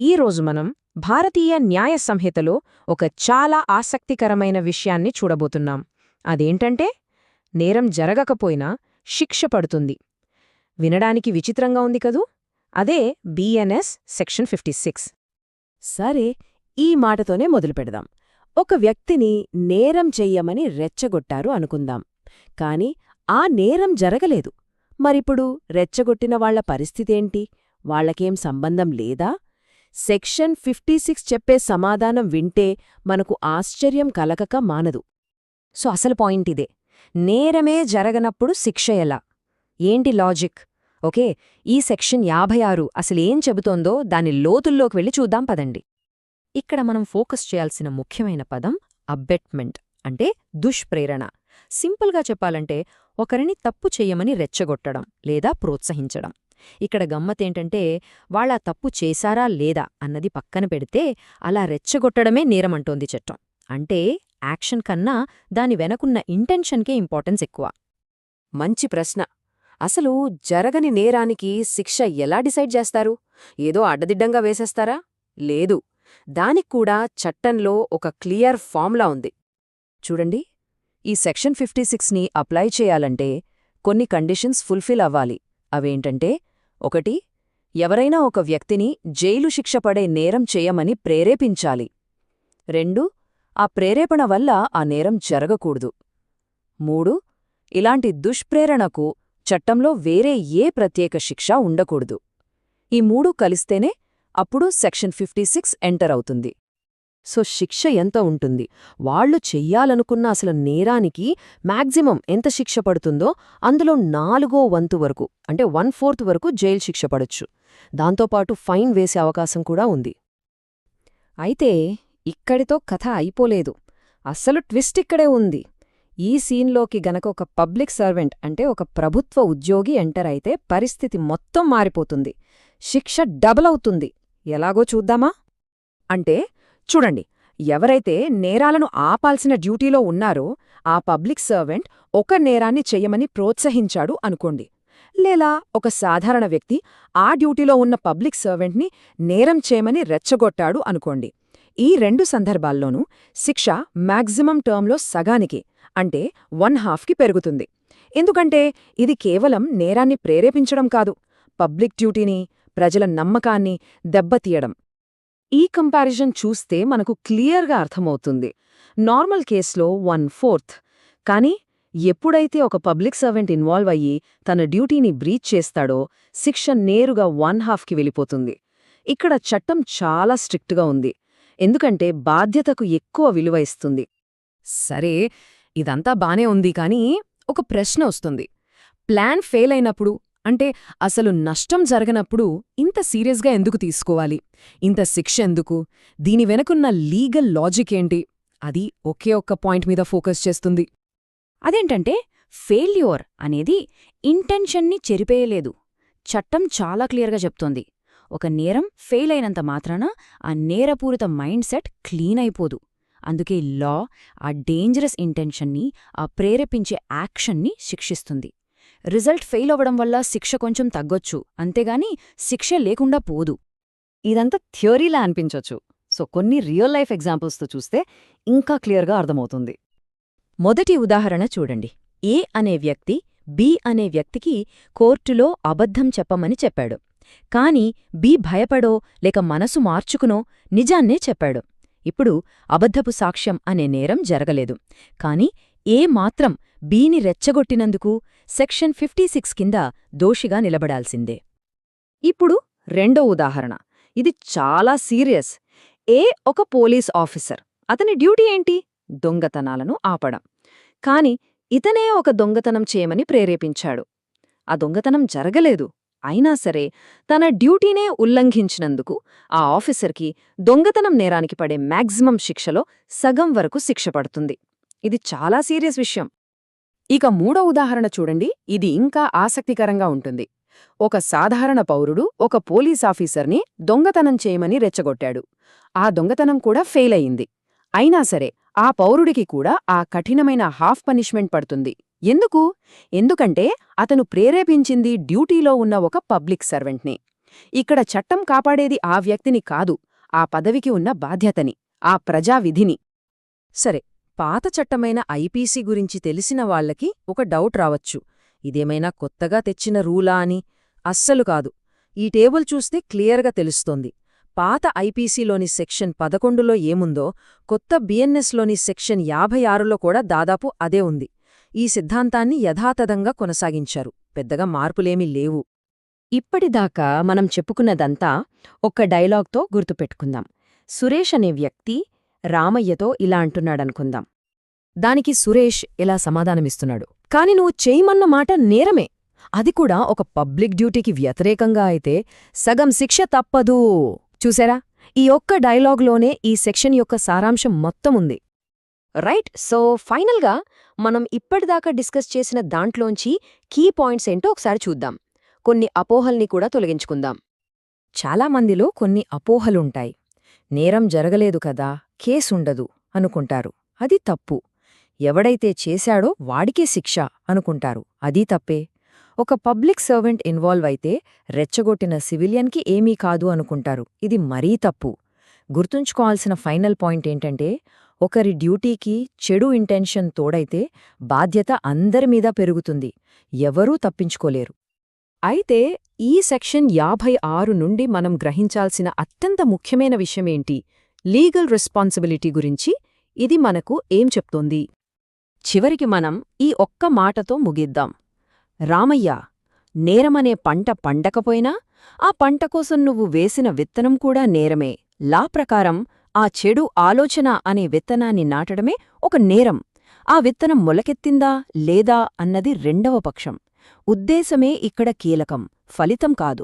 ఈరోజు మనం భారతీయ న్యాయ సంహితలో ఒక చాలా ఆసక్తికరమైన విషయాన్ని చూడబోతున్నాం. అదేంటంటే నేరం జరగకపోయినా శిక్ష పడుతుంది. వినడానికి విచిత్రంగా ఉంది కదూ? అదే బిఎన్ఎస్ సెక్షన్ 56. సరే, ఈ మాటతోనే మొదలుపెడదాం. ఒక వ్యక్తిని నేరం చెయ్యమని రెచ్చగొట్టారు అనుకుందాం. కాని ఆ నేరం జరగలేదు. మరిప్పుడు రెచ్చగొట్టిన వాళ్ల పరిస్థితేంటి? వాళ్లకేం సంబంధం లేదా? సెక్షన్ 56 చెప్పే సమాధానం వింటే మనకు ఆశ్చర్యం కలగక మానదు. సో అసలు పాయింట్ ఇదే. నేరమే జరగనప్పుడు శిక్ష ఎలా? ఏంటి లాజిక్? ఓకే, ఈ సెక్షన్ 56 అసలేం చెబుతోందో దాని లోతుల్లోకి వెళ్ళి చూద్దాం పదండి. ఇక్కడ మనం ఫోకస్ చేయాల్సిన ముఖ్యమైన పదం అబ్బెట్మెంట్, అంటే దుష్ప్రేరణ. సింపుల్గా చెప్పాలంటే ఒకరిని తప్పు చెయ్యమని రెచ్చగొట్టడం లేదా ప్రోత్సహించడం. ఇక్కడ గమ్మతేంటంటే వాళ్ళా తప్పు చేశారా లేదా అన్నది పక్కన పెడితే అలా రెచ్చగొట్టడమే నేరమంటోంది చట్టం. అంటే యాక్షన్ కన్నా దాని వెనకున్న ఇంటెన్షన్కే ఇంపార్టెన్స్ ఎక్కువ. మంచి ప్రశ్న. అసలు జరగని నేరానికి శిక్ష ఎలా డిసైడ్ చేస్తారు? ఏదో అడ్డదిడ్డంగా వేసేస్తారా? లేదు, దానిక్కూడా చట్టంలో ఒక క్లియర్ ఫార్ములా ఉంది. చూడండి, ఈ సెక్షన్ 56ని అప్లై చేయాలంటే కొన్ని కండిషన్స్ ఫుల్ఫిల్ అవ్వాలి. అవేంటంటే 1. ఎవరైనా ఒక వ్యక్తిని జైలు శిక్ష పడే నేరం చేయమని ప్రేరేపించాలి. 2. ఆ ప్రేరేపణ వల్ల ఆ నేరం జరగకూడదు. 3. ఇలాంటి దుష్ప్రేరణకు చట్టంలో వేరే ఏ ప్రత్యేక శిక్ష ఉండకూడదు. ఈ 3 కలిస్తేనే అప్పుడు సెక్షన్ 56 ఎంటర్ అవుతుంది. సో శిక్ష ఎంత ఉంటుంది? వాళ్లు చెయ్యాలనుకున్న అసలు నేరానికి మ్యాక్సిమం ఎంత శిక్ష పడుతుందో అందులో 4వ వంతు వరకు, అంటే 1/4 వరకు జైలు శిక్ష పడొచ్చు. దాంతోపాటు ఫైన్ వేసే అవకాశం కూడా ఉంది. అయితే ఇక్కడితో కథ అయిపోలేదు. అస్సలు ట్విస్ట్ ఇక్కడే ఉంది. ఈ సీన్లోకి గనక ఒక పబ్లిక్ సర్వెంట్, అంటే ఒక ప్రభుత్వ ఉద్యోగి ఎంటర్ అయితే పరిస్థితి మొత్తం మారిపోతుంది. శిక్ష డబుల్ అవుతుంది. ఎలాగో చూద్దామా? అంటే చూడండి, ఎవరైతే నేరాలను ఆపాల్సిన డ్యూటీలో ఉన్నారో ఆ పబ్లిక్ సర్వెంట్ ఒక నేరాన్ని చెయ్యమని ప్రోత్సహించాడు అనుకోండి. లేదా ఒక సాధారణ వ్యక్తి ఆ డ్యూటీలో ఉన్న పబ్లిక్ సర్వెంట్ని నేరం చేయమని రెచ్చగొట్టాడు అనుకోండి. ఈ 2 సందర్భాల్లోనూ శిక్ష మ్యాక్సిమం టర్మ్లో సగానికి, అంటే 1/2కి పెరుగుతుంది. ఎందుకంటే ఇది కేవలం నేరాన్ని ప్రేరేపించడం కాదు, పబ్లిక్ డ్యూటీని, ప్రజల నమ్మకాన్ని దెబ్బతీయడం. ఈ కంపారిజన్ చూస్తే మనకు క్లియర్గా అర్థమవుతుంది. నార్మల్ కేసులో 1/4, కానీ ఎప్పుడైతే ఒక పబ్లిక్ సర్వెంట్ ఇన్వాల్వ్ అయ్యి తన డ్యూటీని బ్రీచ్ చేస్తాడో శిక్ష నేరుగా 1/2కి వెళ్ళిపోతుంది. ఇక్కడ చట్టం చాలా స్ట్రిక్ట్గా ఉంది, ఎందుకంటే బాధ్యతకు ఎక్కువ విలువ ఇస్తుంది. సరే, ఇదంతా బానే ఉంది, కానీ ఒక ప్రశ్న వస్తుంది. ప్లాన్ ఫెయిల్ అయినప్పుడు, అంటే అసలు నష్టం జరగనప్పుడు ఇంత సీరియస్గా ఎందుకు తీసుకోవాలి? ఇంత శిక్ష ఎందుకు? దీని వెనకున్న లీగల్ లాజిక్ ఏంటి? అది ఒకే ఒక్క పాయింట్ మీద ఫోకస్ చేస్తుంది. అదేంటంటే ఫెయిల్యూర్ అనేది ఇంటెన్షన్ని చెరిపేయలేదు. చట్టం చాలా క్లియర్గా చెప్తోంది. ఒక నేరం ఫెయిల్ అయినంత మాత్రాన ఆ నేరపూరిత మైండ్ సెట్ క్లీన్ అయిపోదు. అందుకే లా ఆ డేంజరస్ ఇంటెన్షన్ని, ఆ ప్రేరేపించే యాక్షన్ని శిక్షిస్తుంది. రిజల్ట్ ఫెయిల్ అవ్వడం వల్ల శిక్ష కొంచెం తగ్గొచ్చు, అంతేగాని శిక్ష లేకుండా పోదు. ఇదంతా థియరీలా అనిపించొచ్చు. సో కొన్ని రియల్ లైఫ్ ఎగ్జాంపుల్స్తో చూస్తే ఇంకా క్లియర్గా అర్థమవుతుంది. మొదటి ఉదాహరణ చూడండి. ఏ అనే వ్యక్తి బి అనే వ్యక్తికి కోర్టులో అబద్ధం చెప్పమని చెప్పాడు. కాని బి భయపడో లేక మనసు మార్చుకునో నిజాన్నే చెప్పాడు. ఇప్పుడు అబద్ధపు సాక్ష్యం అనే నేరం జరగలేదు. కాని ఏ మాత్రం బీని రెచ్చగొట్టినందుకు సెక్షన్ 56 కింద దోషిగా నిలబడాల్సిందే. ఇప్పుడు రెండో ఉదాహరణ. ఇది చాలా సీరియస్. ఏ ఒక పోలీస్ ఆఫీసర్. అతని డ్యూటీ ఏంటి? దొంగతనాలను ఆపడం. కాని ఇతనే ఒక దొంగతనం చేయమని ప్రేరేపించాడు. ఆ దొంగతనం జరగలేదు. అయినా సరే తన డ్యూటీనే ఉల్లంఘించినందుకు ఆ ఆఫీసర్కి దొంగతనం నేరానికి పడే మ్యాక్సిమం శిక్షలో సగం వరకు శిక్ష పడుతుంది. ఇది చాలా సీరియస్ విషయం. ఇక మూడో ఉదాహరణ చూడండి. ఇది ఇంకా ఆసక్తికరంగా ఉంటుంది. ఒక సాధారణ పౌరుడు ఒక పోలీస్ ఆఫీసర్ని దొంగతనం చేయమని రెచ్చగొట్టాడు. ఆ దొంగతనం కూడా ఫెయిల్ అయింది. అయినా సరే ఆ పౌరుడికి కూడా ఆ కఠినమైన హాఫ్ పనిష్మెంట్ పడుతుంది. ఎందుకు? ఎందుకంటే అతను ప్రేరేపించింది డ్యూటీలో ఉన్న ఒక పబ్లిక్ సర్వెంట్ని. ఇక్కడ చట్టం కాపాడేది ఆ వ్యక్తిని కాదు, ఆ పదవికి ఉన్న బాధ్యతని, ఆ ప్రజావిధిని. సరే, పాత చట్టమైన ఐపీసీ గురించి తెలిసిన వాళ్లకి ఒక డౌట్ రావచ్చు. ఇదేమైనా కొత్తగా తెచ్చిన రూలా అని. అస్సలు కాదు. ఈ టేబుల్ చూస్తే క్లియర్గా తెలుస్తోంది. పాత ఐపీసీలోని సెక్షన్ 11లో ఏముందో కొత్త బిఎన్ఎస్లోని సెక్షన్ 56లో కూడా దాదాపు అదే ఉంది. ఈ సిద్ధాంతాన్ని యథాతథంగా కొనసాగించారు. పెద్దగా మార్పులేమీ లేవు. ఇప్పటిదాకా మనం చెప్పుకున్నదంతా ఒక్క డైలాగ్తో గుర్తుపెట్టుకుందాం. సురేష్ అనే వ్యక్తి రామయ్యతో ఇలా అంటున్నాడనుకుందాం. దానికి సురేష్ ఇలా సమాధానమిస్తున్నాడు. కాని నువ్వు చేయమన్న మాట నేరమే. అది కూడా ఒక పబ్లిక్ డ్యూటీకి వ్యతిరేకంగా అయితే సగం శిక్ష తప్పదు. చూసారా, ఈ ఒక్క డైలాగ్లోనే ఈ సెక్షన్ యొక్క సారాంశం మొత్తం ఉంది. రైట్. సో ఫైనల్గా మనం ఇప్పటిదాకా డిస్కస్ చేసిన దాంట్లోంచి కీ పాయింట్స్ ఏంటో ఒకసారి చూద్దాం. కొన్ని అపోహల్ని కూడా తొలగించుకుందాం. చాలామందిలో కొన్ని అపోహలుంటాయి. నేరం జరగలేదు కదా, కేసుండదు అనుకుంటారు. అది తప్పు. ఎవడైతే చేశాడో వాడికే శిక్ష అనుకుంటారు. అదీ తప్పే. ఒక పబ్లిక్ సర్వెంట్ ఇన్వాల్వ్ అయితే రెచ్చగొట్టిన సివిలియన్కి ఏమీ కాదు అనుకుంటారు. ఇది మరీ తప్పు. గుర్తుంచుకోవాల్సిన ఫైనల్ పాయింట్ ఏంటంటే, ఒకరి డ్యూటీకి చెడు ఇంటెన్షన్ తోడైతే బాధ్యత అందరిమీద పెరుగుతుంది. ఎవరూ తప్పించుకోలేరు. అయితే ఈ సెక్షన్ 56 నుండి మనం గ్రహించాల్సిన అత్యంత ముఖ్యమైన విషయమేంటి? లీగల్ రెస్పాన్సిబిలిటీ గురించి ఇది మనకు ఏం చెప్తోంది? చివరికి మనం ఈ ఒక్క మాటతో ముగిద్దాం. రామయ్య, నేరమనే పంట పండకపోయినా ఆ పంట కోసం నువ్వు వేసిన విత్తనం కూడా నేరమే. లా ప్రకారం ఆ చెడు ఆలోచన అనే విత్తనాన్ని నాటడమే ఒక నేరం. ఆ విత్తనం మొలకెత్తిందా లేదా అన్నది రెండవ పక్షం. ఉద్దేశమే ఇక్కడ కీలకం, ఫలితం కాదు.